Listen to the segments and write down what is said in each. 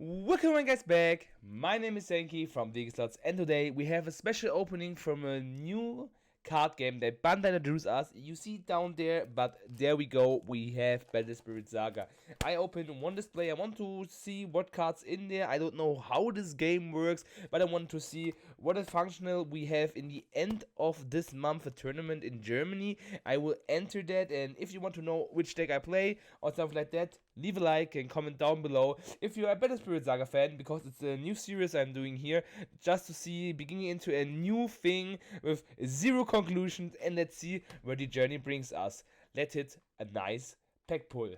Welcome on guys back, my name is Senki from Slots, and today we have a special opening from a new card game that Bandai introduced us. You see it down there, but there we go, we have Favorit Saga. I opened one display, I want to see what cards in there. I don't know how this game works, but I want to see what is functional. We have in the end of this month a tournament in Germany. I will enter that, and if you want to know which deck I play or something like that, leave a like and comment down below if you're a Favorit Saga fan, because it's a new series I'm doing here just to see beginning into a new thing with zero conclusions, and let's see where the journey brings us. Let's hit a nice pack pull.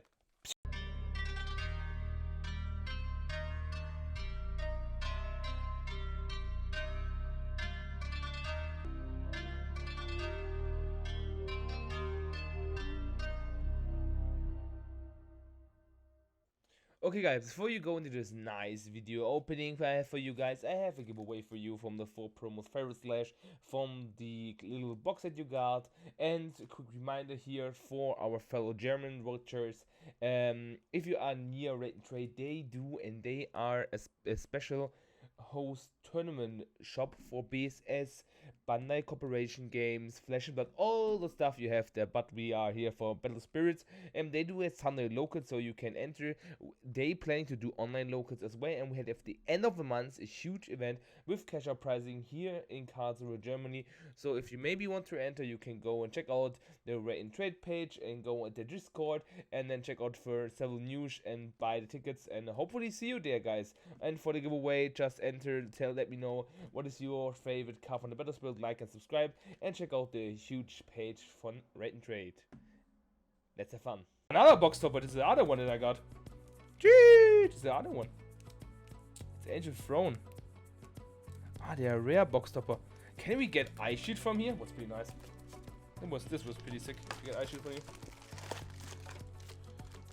Okay guys, before you go into this nice video opening I have for you guys, I have a giveaway for you from the 4 promos Favorit from the little box that you got. And a quick reminder here for our fellow German watchers, if you are near Rate and Trade, they do, and they are a special host tournament shop for BSS, Bandai Corporation games, Flash and Blood, all the stuff you have there. But we are here for Battle Spirits, and they do a Sunday locals, so you can enter. They planning to do online locals as well, and we had at the end of the month a huge event with cash out pricing here in Karlsruhe, Germany. So if you maybe want to enter, you can go and check out the Rate and Trade page and go at the Discord, and then check out for several news and buy the tickets, and hopefully see you there, guys. And for the giveaway, just enter, let me know what is your favorite card from the Battlefield, like and subscribe, and check out the huge page from Rate and Trade. Let's have fun. Another box topper, this is the other one that I got. Gee, this is the other one. It's Angel Throne. Ah, they are rare box topper. Can we get Ice Shield from here? What's pretty nice. This was pretty sick to get Ice Shield from here.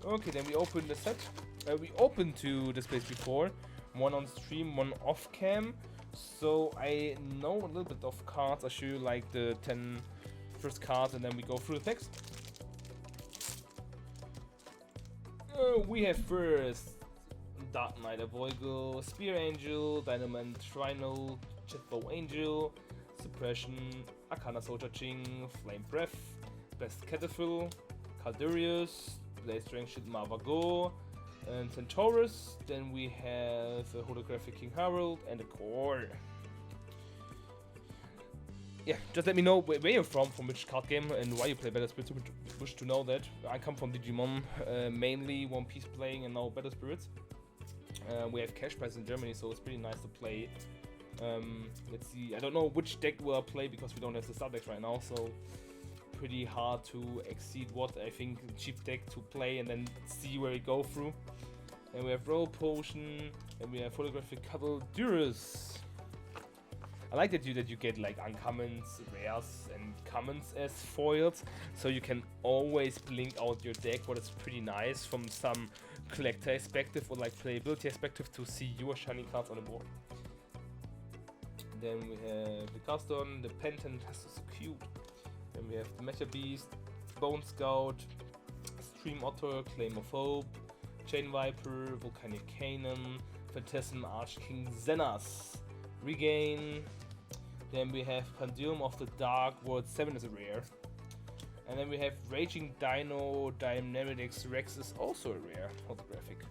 Okay, then we open the set. We opened two displays before. One on stream, one off cam. So I know a little bit of cards. I'll show you like the 10 first cards, and then we go through the text. We have first Dark Knight of Voigel, Spear Angel, Dynamite Trinal, Jetbow Angel, Suppression, Arcana Soldier Ching, Flame Breath, Best Cataphil, Caldurius, Blaze Strength Shield Marvago, and Centaurus. Then we have a holographic King Harold and a core. Yeah, just let me know where you're from which card game, and why you play Battle Spirits. Wish to know that. I come from Digimon, mainly One Piece playing, and now Battle Spirits. We have cash prize in Germany, so it's pretty nice to play. Let's see, I don't know which deck will I play because we don't have the start decks right now, so pretty hard to exceed what I think cheap deck to play and then see where we go through. And we have Roll Potion, and we have Holographic Caldurius. I like that you get like uncommons, rares, and commons as foils, so you can always blink out your deck, what is pretty nice from some collector perspective or like playability perspective to see your shiny cards on the board. Then we have the Caston, the Pentant, that's so cute. Then we have the Mecha Beast, Bone Scout, Stream Otter, Claim of Hope, Chain Viper, Volcanic Cannon, Phantasm Archking Zenas, Regain. Then we have Pandium of the Dark World 7 is a rare. And then we have Raging Dino, Dynamics Rex is also a rare holographic.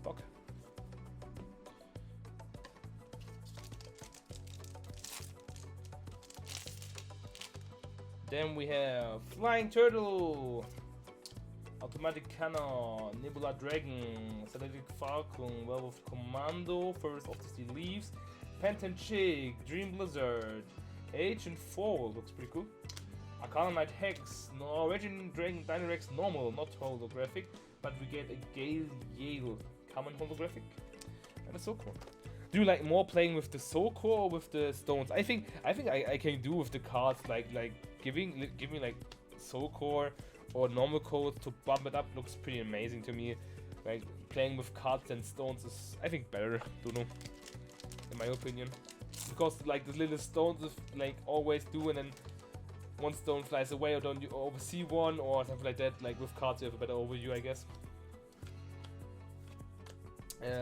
Fuck. Then we have Flying Turtle, Automatic Cannon, Nebula Dragon, Strategic Falcon, Werewolf Commando, First of the Sea Leaves, Pentant Chick, Dream Blizzard, Ancient Fall, looks pretty cool. Arcana Knight Hex, Norwegian Dragon Dynarex normal, not holographic, but we get a Gale Yale common holographic, and a Soul Core. Do you like more playing with the Soul Core or with the stones? I think I can do with the cards like giving like Soul Core or normal codes to bump it up looks pretty amazing to me. Like playing with cards and stones is, I think, better. Don't know, in my opinion, because like the little stones is like always do, and then one stone flies away, or don't you oversee one or something like that. Like with cards you have a better overview, I guess.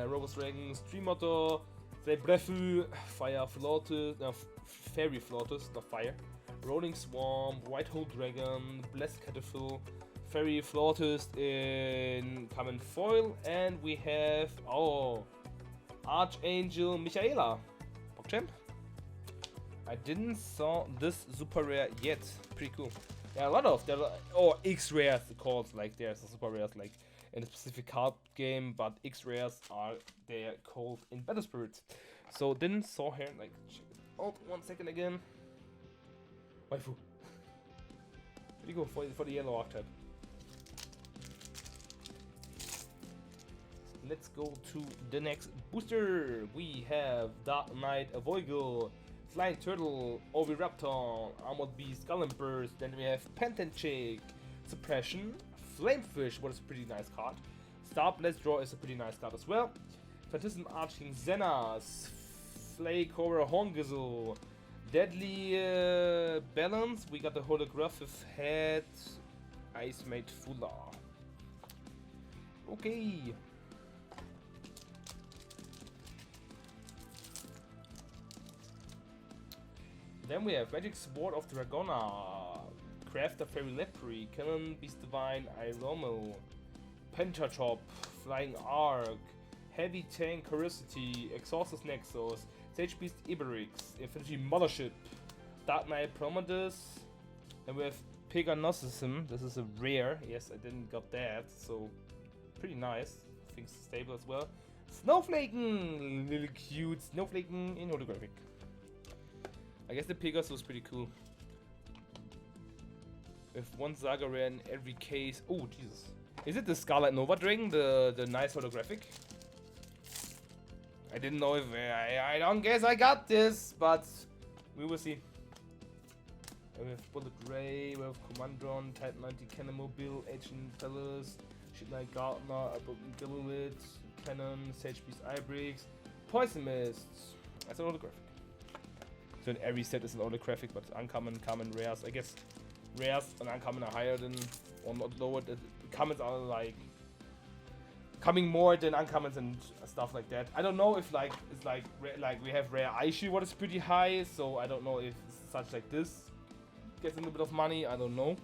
Robust Dragon, Stream Motor, Brefu, Fire Floatus, no, Fairy Floatus, not Fire. Rolling Swarm, White Hole Dragon, Blessed Catapult, Fairy Floatus in common foil, and we have Archangel Michaela. PogChamp. I didn't saw this super rare yet. Pretty cool. Yeah, a lot of there. X rares called, like there's a super rares like in a specific card game, but X rares are they're called in Battle Spirit. So didn't saw here, like check it out 1 second again. Waifu. There you go for the yellow archetype. Let's go to the next booster. We have Dark Knight Avoigle, Flying Turtle, Oviraptor, Armored Beast, Skull and Burst. Then we have Pentant Chick, Suppression, Flamefish, what is a pretty nice card. Star Blast Draw is a pretty nice card as well. Phantasm Archking Zenas, Flay Cobra Horngizzle, Deadly Balance. We got the Holographic Head, Ice Mate Fuller. Okay. Then we have Magic Sword of Dragona, Crafter Fairy Lepre, Cannon Beast Divine Iromo, Pentachop, Flying Arc, Heavy Tank Curiosity, Exhaustus Nexus, Sage Beast Iberix, Infinity Mothership, Dark Knight Prometheus, and we have Peganocism. This is a rare, yes, I didn't got that, so pretty nice. I think stable as well. Snowflaken, little cute Snowflaken in holographic. I guess the Pegasus was pretty cool. With one Saga rare in every case. Oh Jesus! Is it the Scarlet Nova Dragon, the nice holographic? I didn't know if I don't guess I got this, but we will see. And we have Bullet Ray, we have Commandron, Type 90 Cannon Mobile, Ancient Palace, Shit Knight Gardener, Aboken Gillit, Cannon, Sage Beast Ibrix, Poison Mist. That's an holographic. So in every set is an holographic, but uncommon, common, rares. I guess rares and uncommon are higher than, or not lower. The commons are like coming more than uncommons and stuff like that. I don't know if like it's like we have rare Aishi, what is pretty high. So I don't know if such like this gets a little bit of money. I don't know.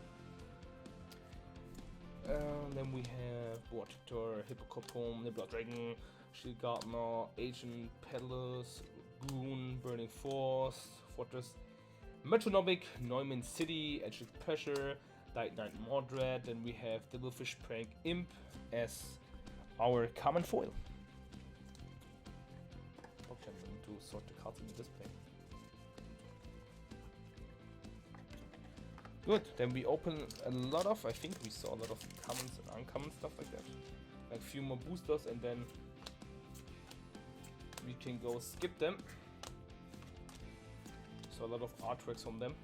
Then we have Water, Hippocopome, Nibbler Dragon, Shield Gardener, Agent Peddlers, Goon, Burning Force, Fortress, Metronomic, Neumann City, Edge Pressure, Night Knight Mordred, and we have Devilfish Prank Imp as our common foil. Okay, I'm going to sort the cards in the display. Good, then we open a lot of, I think we saw a lot of commons and uncommon stuff like that. Like a few more boosters and then we can go skip them. So a lot of artworks from them.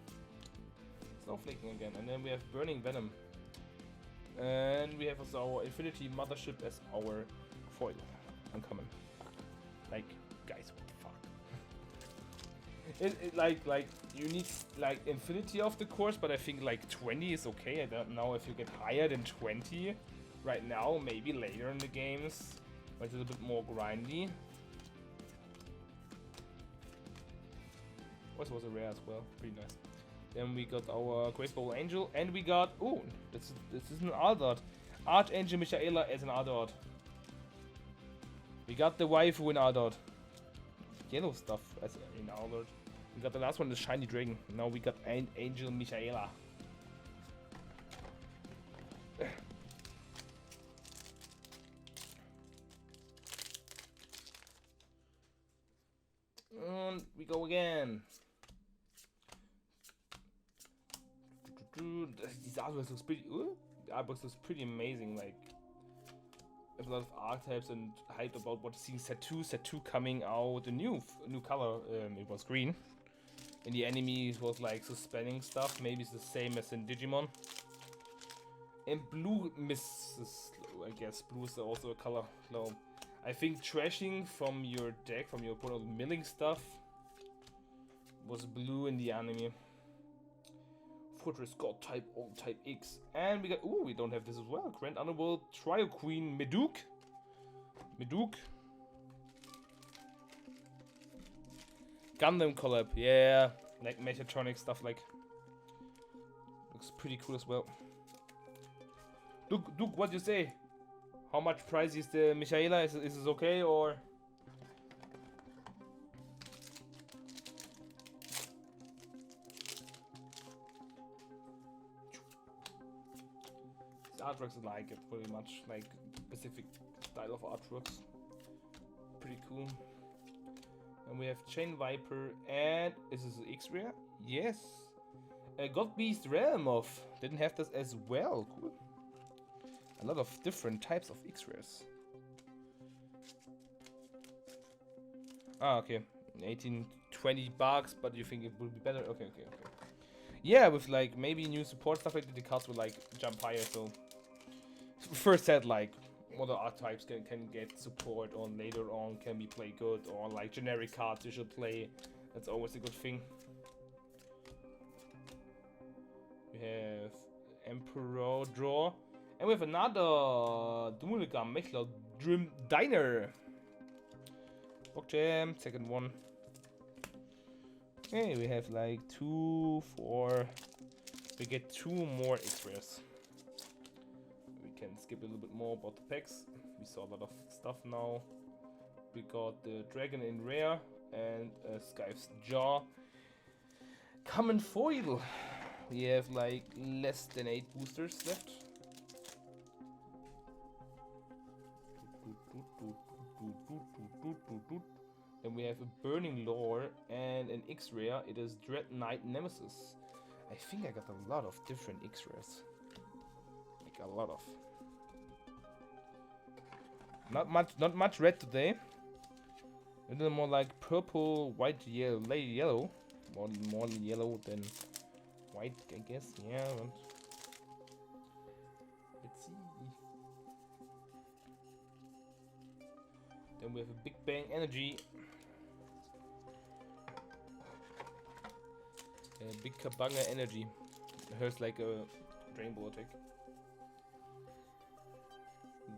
Snowflaking again, and then we have Burning Venom. And we have also our Infinity Mothership as our foil. Uncommon. Like, guys, what the fuck? Like you need like infinity of the course, but I think like 20 is okay. I don't know if you get higher than 20 right now, maybe later in the games, but it's a little bit more grindy. This was a rare as well, pretty nice. Then we got our Great Bowl Angel, and we got this is an Aldart. Archangel Michaela as an Aldart. We got the waifu in Aldart. Yellow stuff as in Aldart. We got the last one, the Shiny Dragon. Now we got Angel Michaela. And we go again. These artworks looks pretty. The artworks looks pretty amazing. Like, there's a lot of archetypes and hype about what seeing set 2 coming out. The new color. It was green. In the enemy, it was like suspending stuff. Maybe it's the same as in Digimon. And blue misses. I guess blue is also a color. No, I think trashing from your deck, from your opponent, milling stuff, was blue in the anime. Fortress God type, all type X. And we got, we don't have this as well. Grand Underworld, Trio Queen, Meduk. Gundam collab, yeah, like mechatronic stuff, like looks pretty cool as well. Duke, what do you say? How much price is the Michaela? Is this okay or? The artworks I like it pretty much, like specific style of artworks. Pretty cool. And we have Chain Viper, and is this X-Rare? Yes. God Beast Realm of didn't have this as well. Cool. A lot of different types of X-Rares. Ah, okay. 18-20 bucks, but you think it will be better? Okay. Yeah, with like maybe new support stuff like that, the cards will like jump higher. So first set like what art types can get support on later on, can be played good, or like generic cards you should play. That's always a good thing. We have Emperor draw, and we have another Dual Mechler Dream Diner. Book Jam, second one. Okay, we have like 2, 4. We get 2 more X-Rares. We can skip a little bit more about the packs. We saw a lot of stuff now. We got the Dragon in rare and Sky's Jaw. Common foil. We have like less than 8 boosters left. Then we have a Burning Lore and an X-Rare. It is Dread Knight Nemesis. I think I got a lot of different X-Rares. Like a lot of. Not much red today. A little more like purple, white, yellow, yellow. More yellow than white, I guess. Yeah. Let's see. Then we have a Big Bang Energy. Big Kabanga Energy. Here's like a rainbow attack.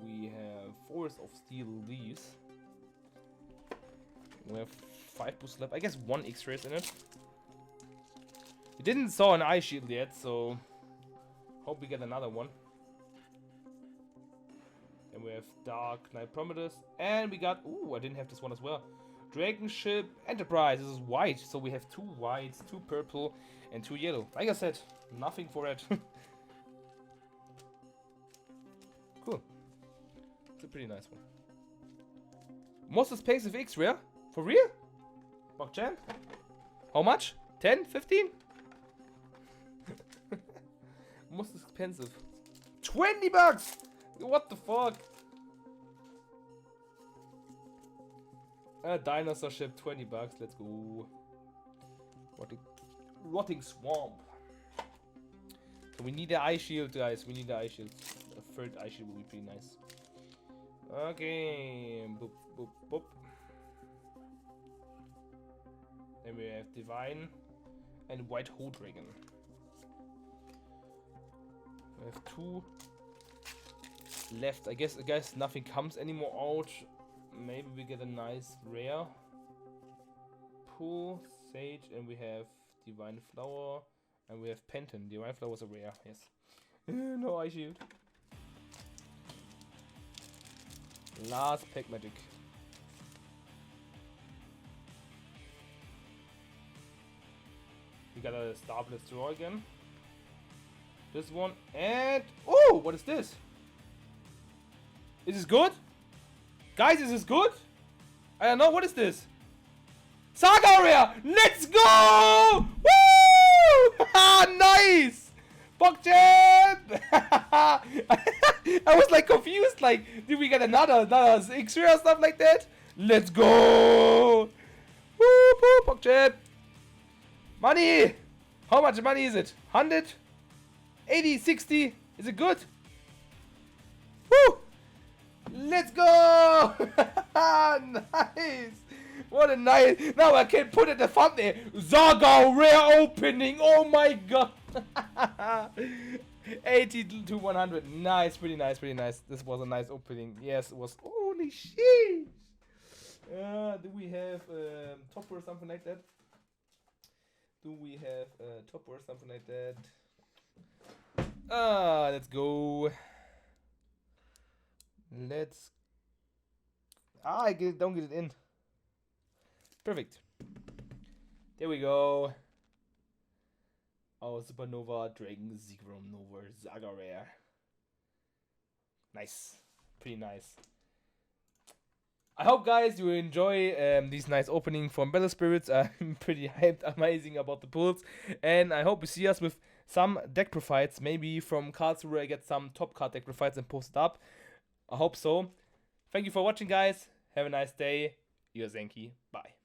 We have Forest of Steel Leaves. We have 5 boosts left. I guess 1 X-Rays in it. We didn't saw an eye shield yet, so hope we get another one. And we have Dark Knight Prometheus, and we got I didn't have this one as well. Dragon Ship Enterprise. This is white, so we have 2 whites, 2 purple, and 2 yellow. Like I said, nothing for red. Cool. It's a pretty nice one. Most expensive X-Rare? For real? Box Jam? How much? 10? 15? Most expensive. 20 bucks! What the fuck? A dinosaur ship, 20 bucks. Let's go. Rotting swamp. So we need the eye shield, guys. We need the eye shield. A 3rd eye shield would be pretty nice. Okay. Boop, boop, boop. Then we have Divine and White Hole Dragon. We have 2 left. I guess nothing comes anymore out. Maybe we get a nice rare. Pool, Sage, and we have Divine Flower, and we have Penton. Divine Flower is a rare, yes. No eye shield. Last pack magic. We got a Star Blast Draw again. This one, and oh, what is this? Is this good? Guys, is this good? I don't know, what is this? Saga area! Let's go! Woo! Nice! Box Jam! I was like confused, like, did we get another X-Ray or stuff like that? Let's go! Woo! Box Jam! Money! How much money is it? 100? 80? 60? Is it good? Woo! Let's go! Nice! What a nice... Now I can put it the thumbnail. Saga rare opening! Oh my god! 80 to 100. Nice, pretty nice, pretty nice. This was a nice opening. Yes, it was... Holy shit! Do we have top or something like that? Do we have a top or something like that? Let's go. Let's. Don't get it in. Perfect. There we go. Oh, Supernova, Dragon, Ziggurat, Nova, Saga Rare. Nice. Pretty nice. I hope, guys, you enjoy these nice opening from Battle Spirits. I'm pretty hyped, amazing about the pulls. And I hope you see us with some deck profites, maybe from cards where I get some top card deck profites and post it up. I hope so. Thank you for watching, guys. Have a nice day. Your Zenki. Bye.